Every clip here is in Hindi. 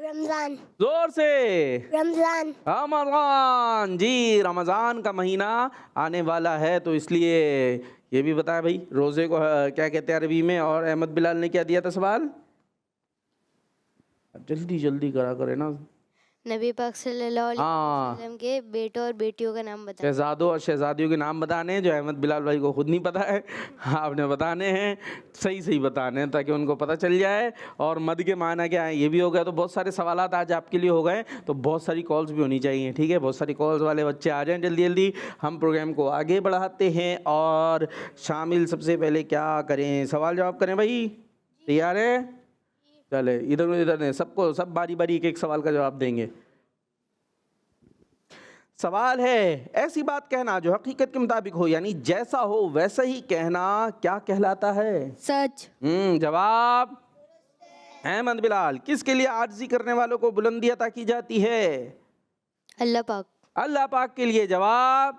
रमज़ान जोर से। रमज़ान रमज़ान, जी रमज़ान का महीना आने वाला है, तो इसलिए ये भी बताया भाई रोज़े को क्या कहते हैं अरबी में। और अहमद बिलाल ने क्या दिया था सवाल? जल्दी जल्दी करा करे ना। नबी पाक सल्लल्लाहु अलैहि हाँ, वसल्लम के बेटों और बेटियों का नाम बताएं। शहजादों और शहजादियों के नाम बताने हैं, जो अहमद बिलाल भाई को खुद नहीं पता है, आपने बताने हैं, सही सही बताने हैं ताकि उनको पता चल जाए। और मद के माना क्या है ये भी हो गया। तो बहुत सारे सवालात आज आपके लिए हो गए, तो बहुत सारी कॉल्स भी होनी चाहिए, ठीक है। बहुत सारी कॉल्स वाले बच्चे आ जाएं जल्दी जल्दी, हम प्रोग्राम को आगे बढ़ाते हैं। और शामिल सबसे पहले क्या करें? सवाल जवाब करें भाई, तैयार है? चले इधर ने सबको सब बारी बारी एक एक सवाल का जवाब देंगे। सवाल है, ऐसी बात कहना जो हकीकत के मुताबिक हो, यानी जैसा हो वैसा ही कहना, क्या कहलाता है? सच। जवाब अहमद बिलाल। किसके लिए आजिज़ी करने वालों को बुलंदी अता की जाती है? अल्लाह पाक। अल्लाह पाक के लिए। जवाब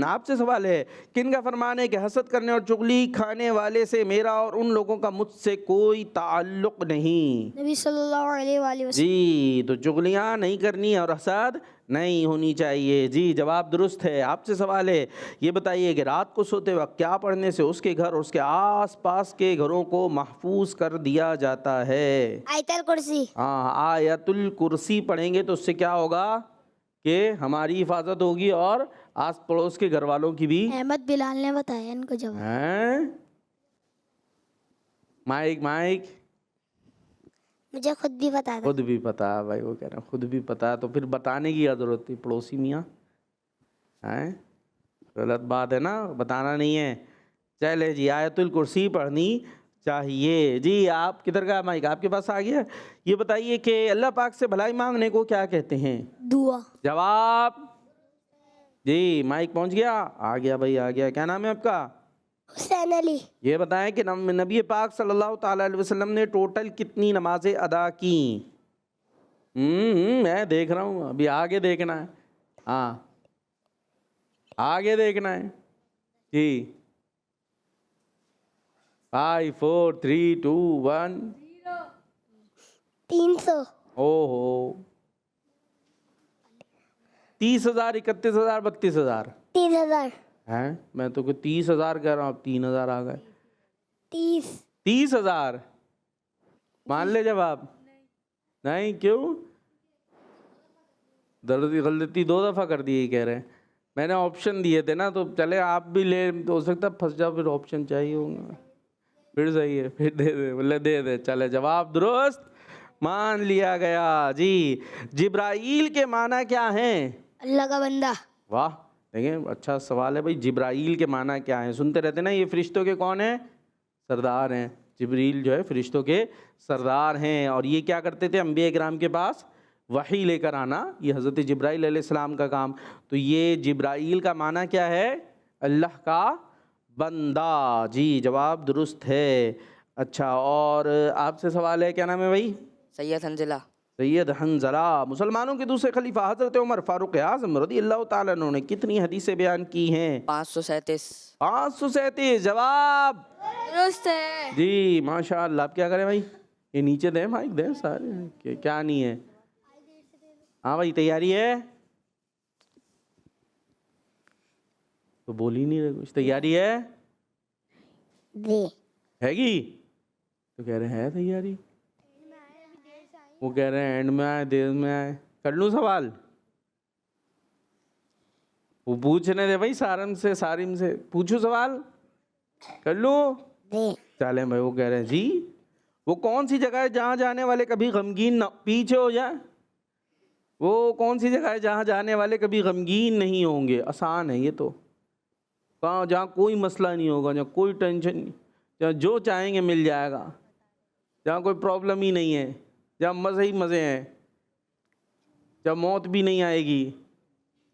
आपसे सवाल है, किन का फरमान है कि हसद करने और चुगली खाने वाले से मेरा और उन लोगों का मुझसे कोई ताल्लुक नहीं? नबी सल्लल्लाहु अलैहि वसल्लम। जी, तो चुगलियाँ नहीं करनी और हसद नहीं होनी चाहिए। जी जवाब दुरुस्त है। आपसे सवाल है, ये बताइए कि रात को सोते वक्त क्या पढ़ने से उसके घर और उसके आस पास के घरों को महफूज कर दिया जाता है? आयतल कुर्सी। हाँ, आयतुल कुर्सी पढ़ेंगे तो उससे क्या होगा कि हमारी हिफाजत होगी और आस पड़ोस के घर वालों की भी। अहमद बिलाल ने बताया इनको जवाब। हैं? Mic mic. मुझे खुद भी पता था। खुद भी पता है भाई, वो कह रहे हैं खुद भी पता है, तो फिर बताने की क्या जरूरत थी पड़ोसी मियाँ? हैं? गलत बात है ना, बताना नहीं है। चले जी, आयतुल कुर्सी पढ़नी चाहिए। जी आप किधर का माइक? आपके पास आ गया। ये बताइए कि अल्लाह पाक से भलाई मांगने को क्या कहते हैं? दुआ। जवाब जी, माइक पहुंच गया? आ गया भाई, आ गया। क्या नाम है आपका? हुसैन अली। ये बताएं कि नबी पाक सल्लल्लाहु ताला अलैहि वसल्लम ने टोटल कितनी नमाजें अदा की? मैं देख रहा हूँ, अभी आगे देखना है। हाँ, आगे देखना है जी। 5 4 3 2 1। 300। ओहो, 30,000, 31,000, 32,000 30,000। हैं? मैं तो 30,000 कह रहा हूँ, 3,000 आ गए। 30,000 मान ले जवाब। नहीं क्यों? गलती 2 दफ़ा कर दी कह रहे हैं। मैंने ऑप्शन दिए थे ना, तो चले आप भी ले, तो हो सकता है फंस जाओ, फिर ऑप्शन चाहिए होगा। फिर सही है, फिर दे दे, बोले दे दे। चले जवाब दुरुस्त मान लिया गया। जी जिब्राइल के माना क्या हैं? अल्लाह का बंदा। वाह, देखें अच्छा सवाल है भाई। जिब्राइल के माना क्या है? सुनते रहते ना, ये फरिश्तों के कौन है? सरदार हैं। जिब्रील जो है फरिश्तों के सरदार हैं। और ये क्या करते थे? अंबिया किराम के पास वही लेकर आना, ये हज़रत जिब्राइल अलैहिस्सलाम का काम। तो ये जिब्राइल का माना क्या है? अल्लाह का बंदा। जी जवाब दुरुस्त है। अच्छा, और आपसे सवाल है, क्या नाम है भाई? सैयद हंजला। सैयद हंजला। मुसलमानों के दूसरे खलीफा हज़रत उमर फारूक आज़म रज़ियल्लाहु ताला अन्हु ने कितनी हदीसें बयान की हैं? 537। 537 जवाब दुरुस्त है। जी माशाअल्लाह। आप क्या करें भाई? ये नीचे दें, माइक दें सारे, क्या नहीं है? हाँ भाई, तैयारी है? तो बोल ही नहीं रहे कुछ। तैयारी है? दे। हैगी? तो कह रहे हैं है तैयारी। वो कह रहे हैं एंड में आए, देर में आए। कर लूँ सवाल? वो पूछने दे भाई, सारम से सारिम से पूछू सवाल, कर लूँ? दे। चलें भाई। वो कह रहे हैं जी, वो कौन सी जगह है जहाँ जाने वाले कभी गमगीन न, पीछे हो जाए, वो कौन सी जगह है जहाँ जाने वाले कभी गमगीन नहीं होंगे? आसान है ये तो। कहाँ? जहाँ कोई मसला नहीं होगा, जहाँ कोई टेंशन नहीं, जहाँ जो चाहेंगे मिल जाएगा, जहाँ कोई प्रॉब्लम ही नहीं है, जहाँ मज़े ही मज़े हैं, जहाँ मौत भी नहीं आएगी,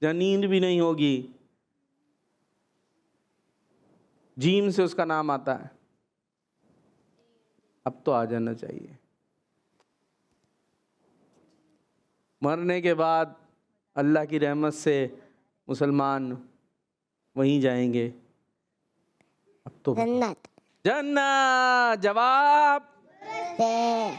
जहाँ नींद भी नहीं होगी। जीम से उसका नाम आता है। अब तो आ जाना चाहिए। मरने के बाद अल्लाह की रहमत से मुसलमान वहीं जाएंगे। अब तो जन्नत। जन्नत। जवाब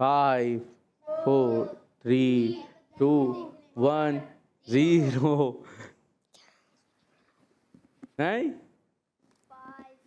5 4 3 2 1 0.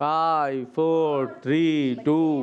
5 4 3 2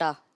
6.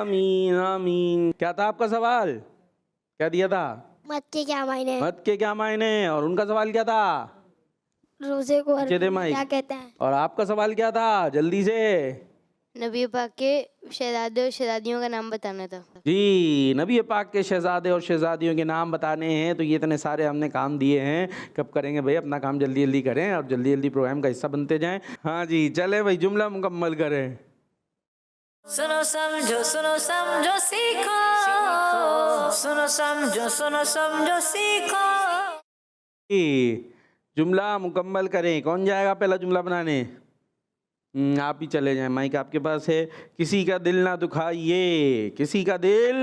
आमीन आमीन। क्या था आपका सवाल, क्या दिया था? मत के क्या मायने हैं? मत के क्या मायने, और उनका सवाल क्या था? रोजे को नीचे दे अरबी में माइक। क्या कहते हैं? और आपका सवाल क्या था, जल्दी से? नबी पाक के शहजादे और शहजादियों का नाम बताना था। जी, नबी पाक के शहजादे और शहजादियों के नाम बताने हैं। तो ये इतने सारे हमने काम दिए हैं, कब करेंगे भाई? अपना काम जल्दी जल्दी करें और जल्दी जल्दी प्रोग्राम का हिस्सा बनते जाएं। हाँ जी, चले भाई, जुमला मुकम्मल करें। सुनो समझो सीखो, सुनो समझो सीखो। जुमला मुकम्मल करें। कौन जाएगा पहला जुमला बनाने? आप ही चले जाएं, माइक आपके पास है। किसी का दिल ना दुखाइए, किसी का दिल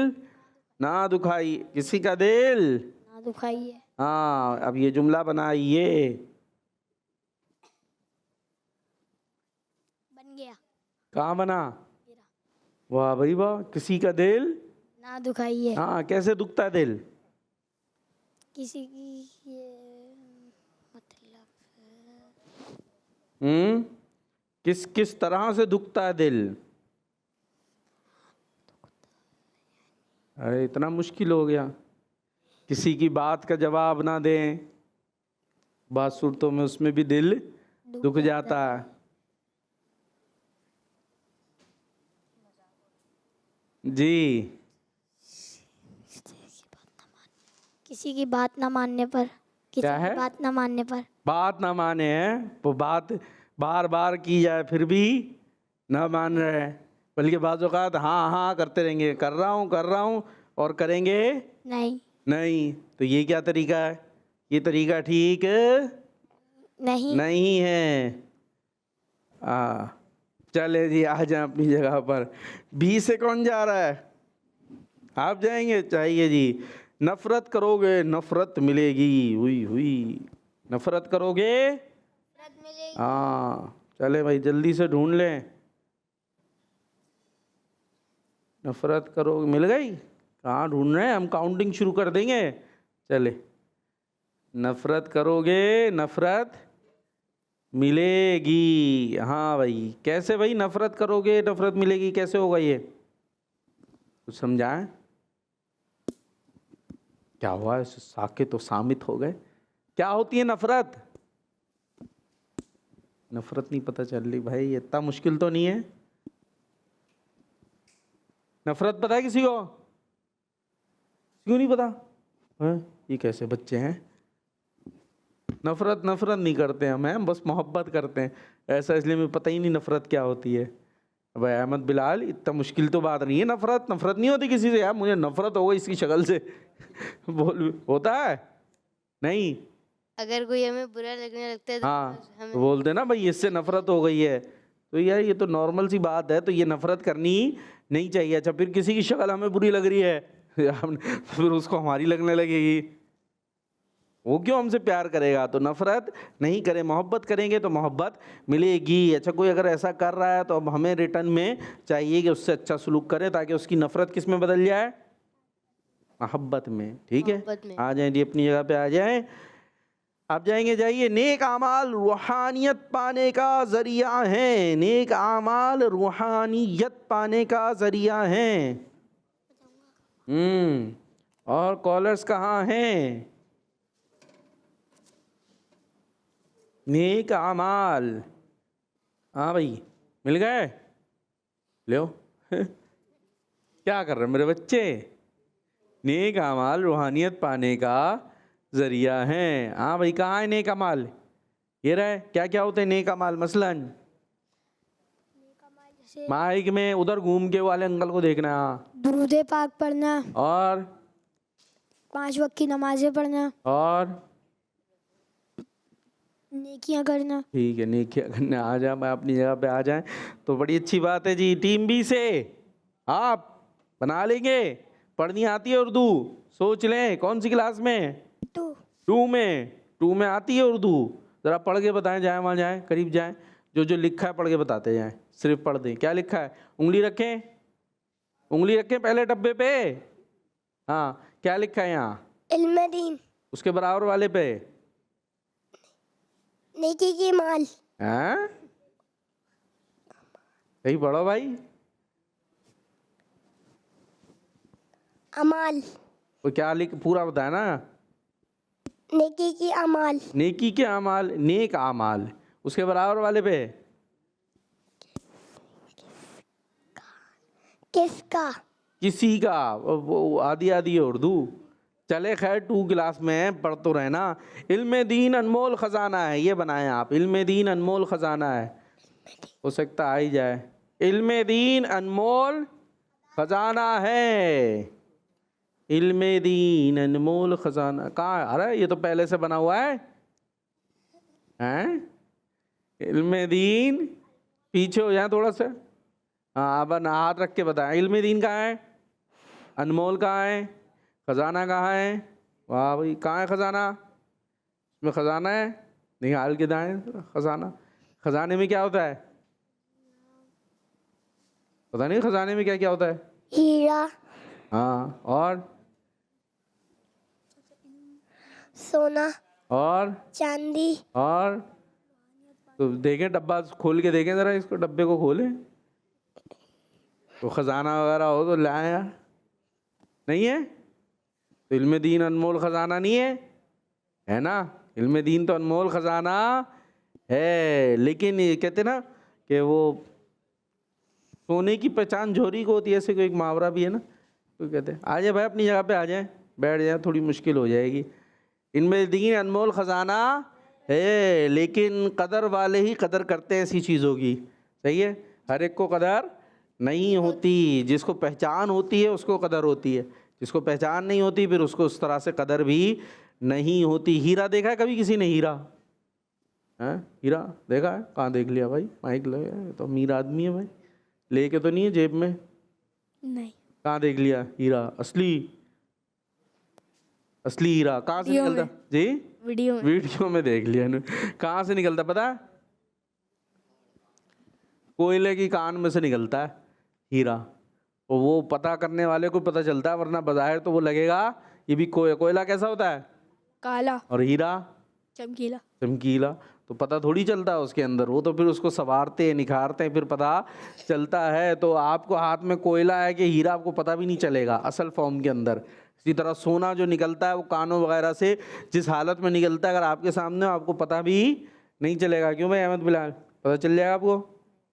ना दुखाइए, किसी का दिल ना दुखाइए। हाँ, अब ये जुमला बनाइए। बन गया। कहाँ बना? वाह भाई वाह, किसी का दिल ना दुखाइए। हाँ, कैसे दुखता है दिल? किसी की ये मतलब किस किस तरह से दुखता है दिल? अरे इतना मुश्किल हो गया। किसी की बात का जवाब ना दें, बात सूरतों में उसमें भी दिल दुख जाता है। जी, किसी की बात ना मानने पर, किसी क्या है? की बात ना मानने पर। बात ना माने हैं, वो बात बार बार की जाए फिर भी ना मान रहे हैं, बल्कि बाज़ औक़ात हाँ हाँ करते रहेंगे, कर रहा हूँ और करेंगे नहीं नहीं। तो ये क्या तरीका है? ये तरीका ठीक नहीं नहीं है। चले जी, आ जाए अपनी जगह पर। बी से कौन जा रहा है? आप जाएंगे? चाहिए जी। नफरत करोगे नफरत मिलेगी, हुई हुई। नफरत करोगे हाँ। चले भाई, जल्दी से ढूंढ लें। नफरत करोगे, मिल गई? कहाँ ढूंढ रहे हैं? हम काउंटिंग शुरू कर देंगे। चले, नफरत करोगे नफरत मिलेगी। हाँ भाई, कैसे भाई? नफरत करोगे नफरत मिलेगी, कैसे होगा ये? कुछ समझाएं। क्या हुआ? साके तो सामित हो गए। क्या होती है नफरत? नफरत नहीं पता चल रही भाई, इतना मुश्किल तो नहीं है। नफरत पता है किसी को? क्यों नहीं पता? ये कैसे बच्चे हैं? नफरत नहीं करते हम बस मोहब्बत करते हैं। ऐसा इसलिए मुझे पता ही नहीं नफरत क्या होती है। भाई अहमद बिलाल, इतना मुश्किल तो बात नहीं है। नफरत नहीं होती किसी से यार। मुझे नफरत हो गई इसकी शक्ल से। बोल, होता है? नहीं। अगर कोई हमें बुरा लगने लगता है तो हाँ, हमें तो बोलते ना भाई इससे नफरत हो गई है। तो यार ये तो नॉर्मल सी बात है, तो ये नफरत करनी नहीं चाहिए। अच्छा, फिर किसी की शक्ल हमें बुरी लग रही है फिर उसको हमारी लगने लगेगी। वो क्यों हमसे प्यार करेगा? तो नफरत नहीं करें, मोहब्बत करेंगे तो मोहब्बत मिलेगी। अच्छा, कोई अगर ऐसा कर रहा है तो अब हमें रिटर्न में चाहिए कि उससे अच्छा सलूक करें, ताकि उसकी नफरत किस में बदल जाए? मोहब्बत में। ठीक है, मोहब्बत में। आ जाएं जी, अपनी जगह पे आ जाएं। आप जाएंगे, जाइए। नेक आमाल रूहानियत पाने का जरिया है। नेक आमाल रूहानियत पाने का जरिया है। और कॉलर्स कहाँ हैं? नेक आमाल, हाँ भाई, मिल गए? लो क्या कर रहे हैं मेरे बच्चे? नेक आमाल रूहानियत पाने का जरिया है। हाँ भाई, कहाँ है नेक अमाल? ये रहे। क्या क्या होते हैं नेक अमाल? मसलन माइक में उधर घूम के वाले अंकल को देखना। दुरूद पाक पढ़ना, और 5 वक्त की नमाजें पढ़ना, और नेकियां करना। ठीक है, नेकियां करने आ जाए। मैं अपनी जगह पे आ जाए तो बड़ी अच्छी बात है जी। टीम बी से आप बना लेंगे? पढ़नी आती है उर्दू? सोच लें कौन सी क्लास में? टू में आती है उर्दू? ज़रा पढ़ के बताएं, जाए वहाँ जाएं, करीब जाएं, जो जो लिखा है पढ़ के बताते जाएं। सिर्फ पढ़ दें। क्या लिखा है? उंगली रखें, उंगली रखें पहले डब्बे पे। हाँ, क्या लिखा है यहाँ? इल्म दीन, उसके बराबर वाले पे नेकी की माल। हैं? कहीं पढ़ो भाई। अमाल, वो क्या लिख, पूरा बताया ना। नेकी की अमाल, नेकी के अमाल, नेक अमाल, उसके बराबर वाले पे किसका, किसी का, वो आधी आधी है उर्दू। चले खैर 2 क्लास में है, पढ़ तो रहना। इल्म दीन अनमोल ख़जाना है, ये बनाएं आप, इल्म दीन अनमोल ख़जाना है, हो सकता आ ही जाए। इल्म दीन अनमोल ख़जाना है, इल्म दीन अनमोल ख़जाना कहाँ है? अरे ये तो पहले से बना हुआ है, हैं? इल्म दीन, पीछे हो जाए थोड़ा सा। हाँ अब हाथ रख के बताएं, इल्म दीन कहाँ है, अनमोल कहाँ है, ख़जाना कहाँ है? वाह भाई, कहाँ है ख़जाना? इसमें ख़जाना है, निकाल के दाएं ख़जाना। ख़जाने में क्या होता है पता नहीं, ख़जाने में क्या क्या होता है? हीरा, हाँ, और सोना, और चांदी, और तो देखें, डब्बा खोल के देखें ज़रा, इसको डब्बे को खोलें तो ख़जाना वगैरह हो तो लाएं यार। नहीं है तो इल्म दीन अनमोल ख़जाना नहीं है ना? इल्म दीन तो अनमोल ख़जाना है, लेकिन ये कहते ना कि वो सोने की पहचान झोरी को होती है, ऐसे कोई एक मुहावरा भी है ना, तो कहते हैं आ जाए भाई अपनी जगह पे आ जाए, बैठ जाए, थोड़ी मुश्किल हो जाएगी। इनमें दीन अनमोल ख़जाना है, लेकिन कदर वाले ही कदर करते हैं ऐसी चीज़ों की, सही है? हर एक को कदर नहीं होती, जिसको पहचान होती है उसको कदर होती है, जिसको पहचान नहीं होती फिर उसको उस तरह से कदर भी नहीं होती। हीरा देखा है कभी किसी ने? हीरा है, हीरा देखा है? कहाँ देख लिया भाई, माइक लगे तो अमीर आदमी है भाई, लेके तो नहीं है जेब में? नहीं, कहाँ देख लिया हीरा? असली असली हीरा कहाँ से निकलता जी? वीडियो में देख लिया ना। कहाँ से निकलता पता है? कोयले की कान में से निकलता है हीरा, तो वो पता करने वाले को पता चलता है, वरना बाहर तो वो लगेगा ये भी कोयला कैसा होता है? काला, और हीरा चमकीला। चमकीला, तो पता थोड़ी चलता है उसके अंदर, वो तो फिर उसको संवारते हैं, निखारते हैं, फिर पता चलता है। तो आपको हाथ में कोयला है कि हीरा, आपको पता भी नहीं चलेगा असल फॉर्म के अंदर। इसी तरह सोना जो निकलता है वो कानों वगैरह से जिस हालत में निकलता है, अगर आपके सामने आपको पता भी नहीं चलेगा। क्यों भाई अहमद बिलाल, पता चल जाएगा आपको?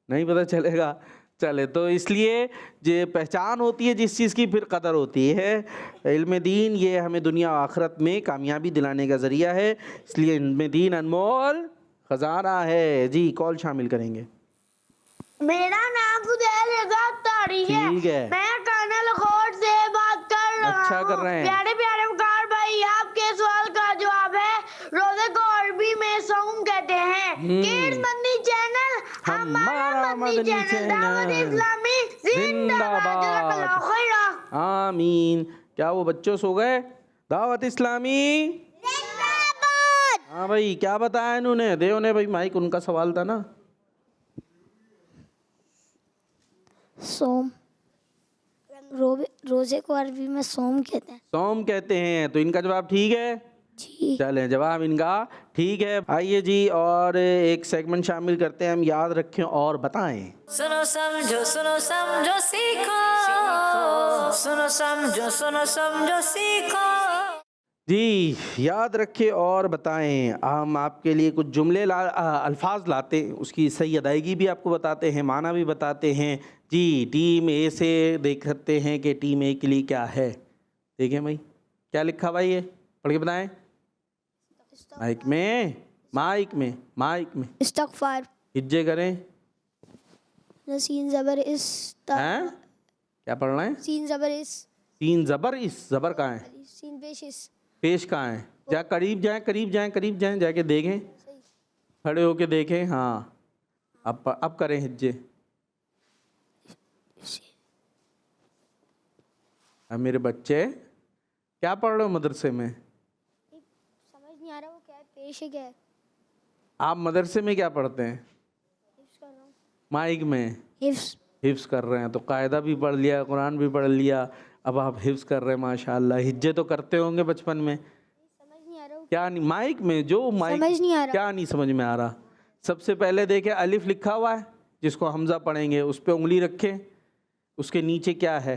नहीं पता चलेगा। चले, तो इसलिए जो पहचान होती है जिस चीज़ की, फिर कदर होती है। इल्म दीन ये हमें दुनिया और आखिरत में कामयाबी दिलाने का ज़रिया है, इसलिए इल्म दीन अनमोल ख़जाना है। जी, कॉल शामिल करेंगे। मेरा नाम फुदैल रज़ा तारी है। ठीक है, मैं कर्नल खोट से बात कर रहा अच्छा हूँ। कर रहे हैं। प्यारे प्यारे वकार भाई, आपके सवाल का जवाब है रोजे को अरबी में सौम कहते हैं। किड्स मदनी चैनल हमारा मदनी चैनल, दावत इस्लामी जिंदाबाद। जज़ाकल्लाह खैरा। आमीन। क्या वो बच्चों सो गए? दावत इस्लामी जिंदाबाद। हाँ भाई, क्या बताया इन्होंने? दे उन्हें भाई माइक, उनका सवाल था ना। सोम, रोजे को अरबी में सोम कहते हैं। सोम कहते हैं, तो इनका जवाब ठीक है। जी, चलें, जवाब इनका ठीक है। आइए जी, और एक सेगमेंट शामिल करते हैं हम, याद रखें और बताएं। सुनो समझो सीखो, सुनो समझो सीखो। जी, याद रखें और बताएं। हम आपके लिए कुछ जुमले अल्फाज लाते हैं, उसकी सही अदायगी भी आपको बताते हैं, माना भी बताते हैं। जी, टीम ए से देख सकते हैं कि टीम ए के लिए क्या है। देखें भाई, क्या लिखा भाई, ये पढ़ के बताएं। माइक में इस्तगफार, हिज्जे करें। सीन जबर इस, हैं? क्या पढ़ना है? सीन जबर इस, तीन ज़बर, इस ज़बर कहाँ है? सीन पेश इस। पेश कहाँ है? जा करीब जाएं, जाके देखें, खड़े होके देखें। हाँ, अब करें हिज्जे। अब मेरे बच्चे क्या पढ़ रहे हो मदरसे में? समझ नहीं आ रहा वो क्या है, पेश है क्या है। आप मदरसे में क्या पढ़ते हैं? हिफ्स कर रहा हूँ। माइक में हिफ्स कर रहे हैं, तो कायदा भी पढ़ लिया, कुरान भी पढ़ लिया, अब आप हिफ्स कर रहे हैं। माशाल्लाह, हिज्जे तो करते होंगे बचपन में। समझ नहीं आ रहा वो, क्या नहीं, माइक में जो माइक, समझ नहीं आ रहा। क्या नहीं समझ में आ रहा? सबसे पहले देखें, अलिफ लिखा हुआ है जिसको हमजा पढ़ेंगे, उस पर उंगली रखें, उसके नीचे क्या है?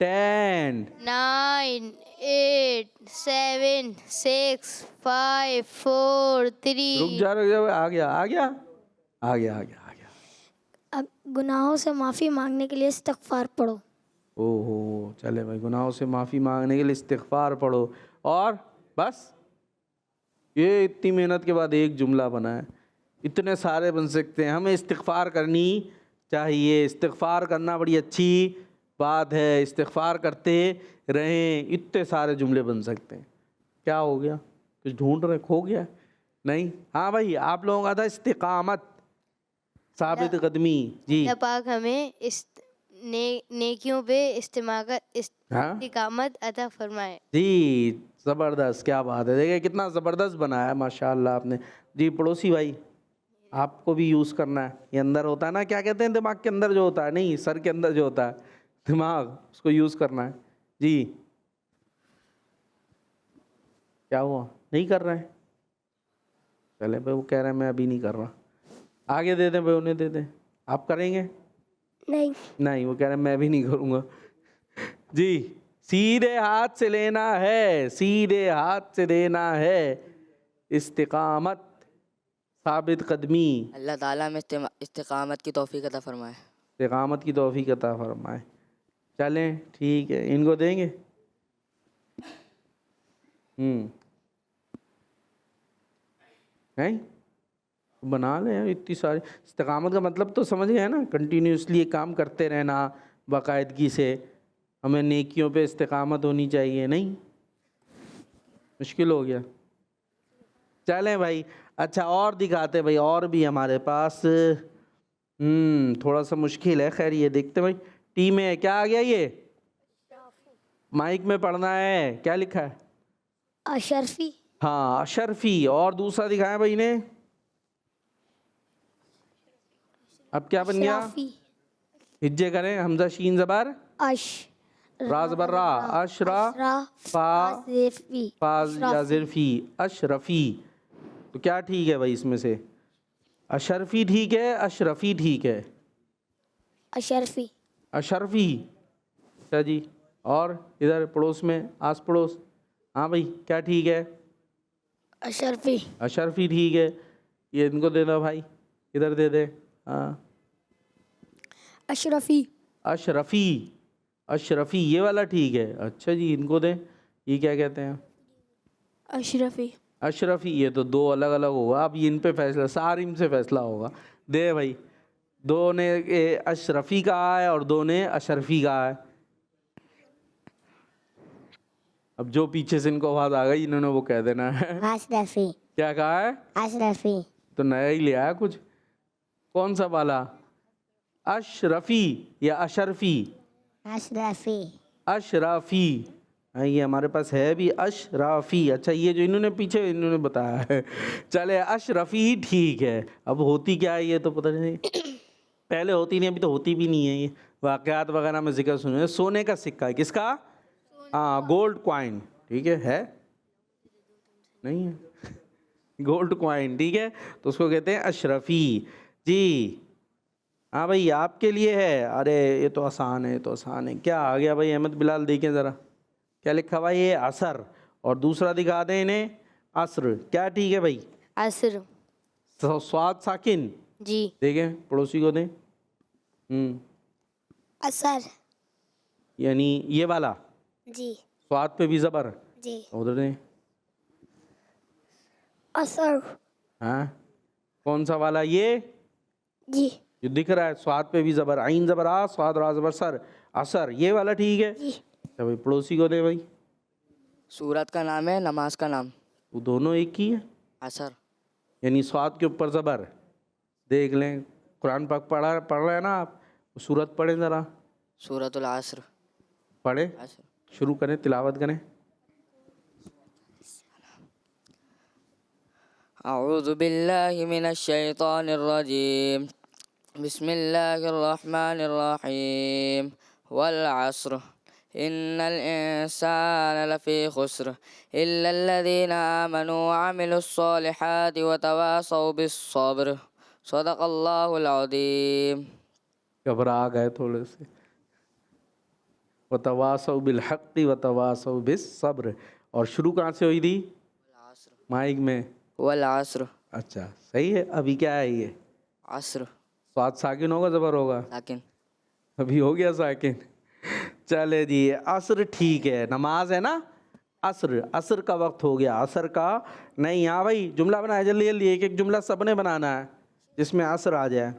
10. 9, 8, 7, 6, 5, 4, 3. रुक जा आ गया. अब गुनाहों से माफ़ी मांगने के लिए इस्तगफार पढ़ो. ओहो, चले भाई, गुनाहों से माफ़ी मांगने के लिए इस्तिग़फ़ार पढ़ो. और बस ये इतनी मेहनत के बाद एक जुमला बना है. इतने सारे बन सकते हैं. हमें इस्तिग़फ़ार करनी चाहिए. इस्तिग़फ़ार करना बड़ी अच्छी बात है. इस्तिग़फ़ार करते रहें. इतने सारे जुमले बन सकते हैं. क्या हो गया? कुछ ढूंढ रहे, खो गया? नहीं. हाँ भाई, आप लोगों का था इस्तिक़ामत, साबित कदमी. जी अल्लाह पाक हमें इस नेकियों पे इस्तिकामत अता फरमाए. जी, ज़बरदस्त, क्या बात है. देखिए कितना ज़बरदस्त बनाया है माशाल्लाह आपने. जी पड़ोसी भाई, आपको भी यूज़ करना है. ये अंदर होता है ना, क्या कहते हैं, दिमाग के अंदर जो होता है, नहीं सर के अंदर जो होता है दिमाग, उसको यूज़ करना है. जी क्या हुआ, नहीं कर रहे हैं? चले भाई, वो कह रहे हैं मैं अभी नहीं कर रहा. आगे दे दें भाई, उन्हें दे दें. आप करेंगे? नहीं, वो कह रहे हैं मैं भी नहीं करूँगा. जी, सीधे हाथ से लेना है, सीधे हाथ से देना है. इस्तिकामत, साबित कदमी. अल्लाह ताला में इस्तिकामत की तौफीक अता फरमाए. इस्तिकामत की तौफीक अता फरमाए. चलें ठीक है, इनको देंगे. हैं, बना लें यार इतनी सारी. इस्तिकामत का मतलब तो समझ गए ना, कंटिन्यूसली काम करते रहना बाकायदगी से. हमें नेकियों पे इस्तिकामत होनी चाहिए. नहीं, मुश्किल हो गया. चलें भाई, अच्छा और दिखाते भाई, और भी हमारे पास. थोड़ा सा मुश्किल है, खैर ये देखते भाई. टी में क्या आ गया? ये माइक में पढ़ना है. क्या लिखा है? अशरफी. हाँ, अशरफी. और दूसरा दिखाएं भाई ने. अब क्या बन गया? हिज्जे करें. हमजा शीन ज़बर अश रा ज़बर रा. अशरा फा या ज़िरफी. अशरफी. तो क्या ठीक है भाई इसमें से? अशरफी ठीक है, अशरफी ठीक है? अशरफी. अशरफी. अच्छा जी. और इधर पड़ोस में, आस पड़ोस. हाँ भाई, क्या ठीक है? अशरफी. अशरफी ठीक है. ये इनको दे दो भाई, इधर दे दे. हाँ, अशरफी. अशरफी. अशरफी ये वाला ठीक है. अच्छा जी, इनको दें. ये क्या कहते हैं? अशरफी. अशरफी. ये तो दो अलग अलग होगा. अब इन पे फैसला सारिम से फैसला होगा. दे भाई, दो ने अशरफी कहा है और दो ने अशरफी कहा है. अब जो पीछे से इनको आवाज़ आ गई, इन्होंने वो कह देना है. अशरफी. क्या कहा है? अशरफी. तो नया ही लिया है कुछ. कौन सा वाला? अशरफी या अशरफी? अशरफी. अशराफी. हाँ, ये हमारे पास है भी अशराफी. अच्छा, ये जो इन्होंने पीछे इन्होंने बताया है. चले, अशरफी ही ठीक है. अब होती क्या है ये तो पता नहीं. पहले होती नहीं, अभी तो होती भी नहीं है. ये वाक़यात वगैरह में जिक्र सुने. सोने का सिक्का है. किसका? हाँ, गोल्ड कॉइन. ठीक है नहीं है? गोल्ड कॉइन ठीक है, तो उसको कहते हैं अशरफी. जी हाँ भाई, आपके लिए है. अरे ये तो आसान है, ये तो आसान है. क्या आ गया भाई? अहमद बिलाल देखें ज़रा, क्या लिखा हुआ है? ये असर. और दूसरा दिखा दें इन्हें, असर. क्या ठीक है भाई? असर. स्वाद साकिन. जी. देखें, पड़ोसी को दें. असर. यानी ये वाला जी. स्वाद पे भी ज़बर. जी. उधर दें. असर. हाँ, कौन सा वाला? ये जी. जो दिख रहा है, स्वाद पे भी ज़बर. आइन ज़बर आ, स्वाद रा ज़बर सर. असर. ये वाला ठीक है. जी. तो भाई पड़ोसी को दे भाई. सूरत का नाम है, नमाज का नाम. वो दोनों एक ही है, असर. यानी स्वाद के ऊपर ज़बर. देख लें, कुरान पाक पढ़ रहे हैं ना आप, सूरत पढ़ें ज़रा. सूरतुल असर. पढ़े, असर. शुरू करें, तिलावत करें. अऊज़ु बिल्लाहि मिनश शैतानिर रजीम. बिस्मिल्लाहिर रहमानिर रहीम. वल अस्र इन्नल इंसाना लफ़ी खुस्र इल्लल्लज़ीना आमनू व अमिलुस्सॉलिहाति व तवासौ बिस्सब्र. सदक़ल्लाहुल अज़ीम. घबरा गए थोड़े से. वतवासौ बिलहक़ वतवासौ बिस्सब्र। और शुरू कहाँ से हुई थी? माइक में। वल आस्र। अच्छा सही है। अभी क्या है ये? आस्र। स्वाद साकिन होगा ज़बर होगा? साकिन। अभी हो गया साकिन। चले जी, असर ठीक है, नमाज है ना, असर, असर का वक्त हो गया, असर का नहीं। हाँ भाई जुमला बनाया जल्दी जल्दी, एक एक जुमला सबने बनाना है जिसमें असर आ जाए।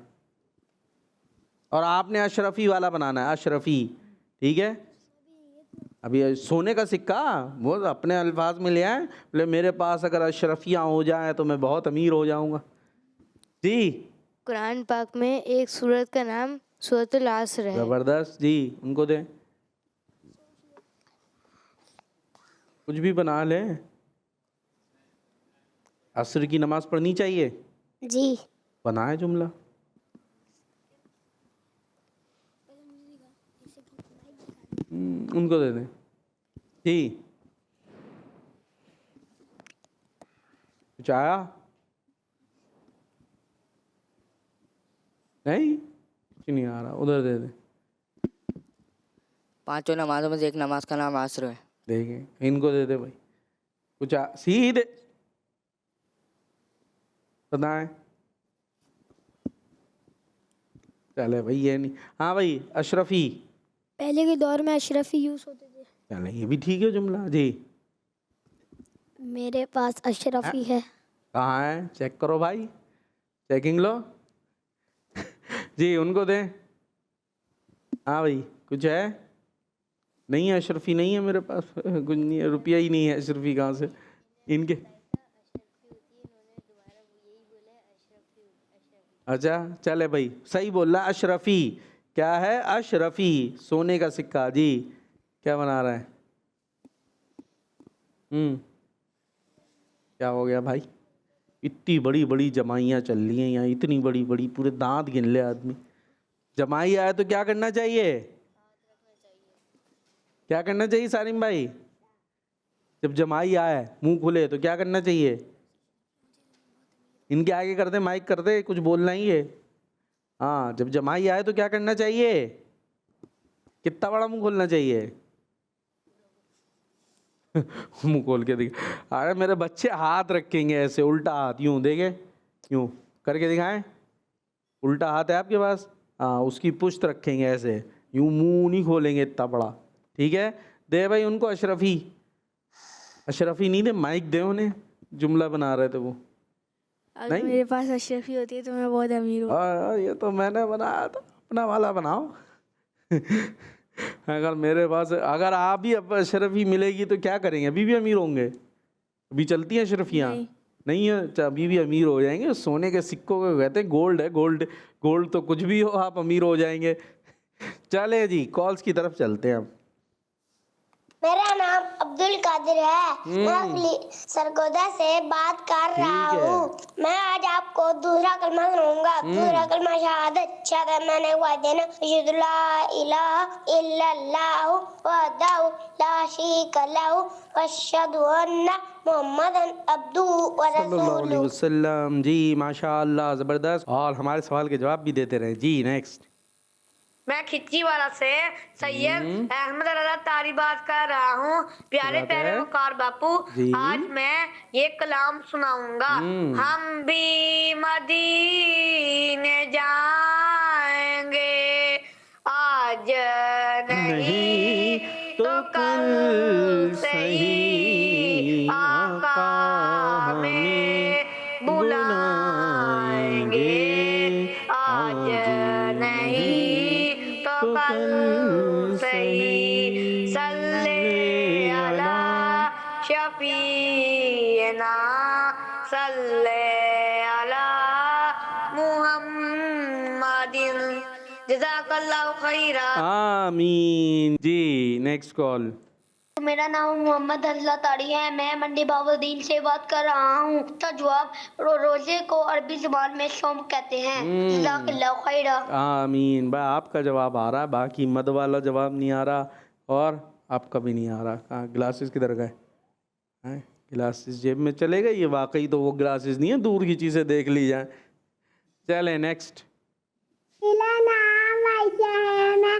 और आपने अशरफी वाला बनाना है, अशरफी, ठीक है। अभी सोने का सिक्का वो अपने अल्फाज में ले आए, बोले मेरे पास अगर अशरफियाँ हो जाएं तो मैं बहुत अमीर हो जाऊँगा। जी कुरान पाक में एक सूरत का नाम सूरतुल असर है। ज़बरदस्त जी, उनको दें, कुछ भी बना लें। असर की नमाज पढ़नी चाहिए जी। बनाए जुमला। उनको दे दें जी। कुछ आया नहीं? कुछ नहीं आ रहा, उधर दे दें। पांचों नमाजों में से एक नमाज का नाम आस्र है। देखें इनको दे दे भाई, कुछ सीधे बताएं। चले भाई ये नहीं। हाँ भाई अशरफी, पहले के दौर में अशरफी यूज़ होते थे। चले ये भी ठीक है जुमला जी। मेरे पास अशरफी है। कहाँ है? चेक करो भाई, चेकिंग लो जी। उनको दें। हाँ भाई कुछ है? नहीं है, अशरफी नहीं है मेरे पास, कुछ नहीं है, रुपया ही नहीं है, अशरफी कहाँ से इनके। अच्छा चले भाई, सही बोल रहा, अशरफी। क्या है? अशरफी, सोने का सिक्का जी। क्या बना रहा है? क्या हो गया भाई? इतनी बड़ी बड़ी जमाइयाँ चल रही हैं यहाँ, इतनी बड़ी बड़ी, पूरे दांत गिन ले आदमी। जमाई आए तो क्या करना चाहिए? क्या करना चाहिए सारिम भाई? जब जमाई आए मुंह खुले तो क्या करना चाहिए? इनके आगे कर दे, माइक कर दे, कुछ बोलना ही है। हाँ, जब जमाई आए तो क्या करना चाहिए? कितना बड़ा मुंह खोलना चाहिए? मुंह खोल के दिख। अरे मेरे बच्चे हाथ रखेंगे ऐसे, उल्टा हाथ, यूं देखे, यूं करके दिखाएं। उल्टा हाथ है आपके पास? हाँ, उसकी पुश्त रखेंगे ऐसे, यूं मुंह नहीं खोलेंगे इतना बड़ा, ठीक है। दे भाई उनको अशरफी। अशरफी नहीं दे, माइक दे उन्हें, जुमला बना रहे थे वो। अगर नहीं? मेरे पास अशरफी होती है तो मैं बहुत अमीर हूँ। ये तो मैंने बनाया था, अपना वाला बनाओ। अगर मेरे पास, अगर आप भी अब अशरफी मिलेगी तो क्या करेंगे? अभी भी अमीर होंगे? अभी चलती हैं अशरफियाँ? नहीं है, अभी भी अमीर हो जाएंगे। सोने के सिक्कों को कहते हैं गोल्ड है, गोल्ड। गोल्ड तो कुछ भी हो, आप अमीर हो जाएंगे। चले जी, कॉल्स की तरफ चलते हैं अब। मेरा नाम अब्दुल कादिर है। मैं सरगोदा से बात कर रहा हूँ। मैं आज आपको दूसरा कलमा सुनाऊंगा। दूसरा कलमा शहादत। शहादत मैंने हुआ देना अशहदु ला इलाहा इल्लल्लाहु वहदहु ला शरीका लहु व अशहदु अन्ना मुहम्मदन अब्दुहु व सल्लल्लाहु अलैहि रसूलुहु। वसल्लम जी, माशाअल्लाह, ज़बरदस्त। और हमारे सवाल के जवाब भी देते रहे जी। नेक्स्ट। मैं खिच्ची वाला से सैयद अहमद रजा तारी बात कर रहा हूँ। प्यारे बात प्यारे है। वकार बापू, जी। आज मैं ये कलाम सुनाऊंगा। हम भी मदीने जाएंगे, आज नहीं तो कल सही आका हमें बुलाएंगे। आज नहीं तो कल सही सल्ले अला शफीना सल्ले अला मुहम्मदिन जज़ाकल्लाहु खैरा। आमीन जी। Next call. मेरा नाम मोहम्मद हजला ताड़ी है। मैं मंडी बाबुद्दीन से बात कर रहा हूँ। तो जवाब रोजे को अरबी जुबान में सोम कहते हैं। जज़ाकल्लाहु खैरा। आमीन। भाई आपका जवाब आ रहा है, बाकी मद वाला जवाब नहीं आ रहा, और आपका भी नहीं आ रहा। कहाँ ग्लासेस किधर गए हैं? ग्लासेस जेब में चले गए। ये वाकई तो वो ग्लासेस नहीं है, दूर की चीज़ें देख ली जाए। चले नेक्स्ट। मेरा नाम आयशा है। मैं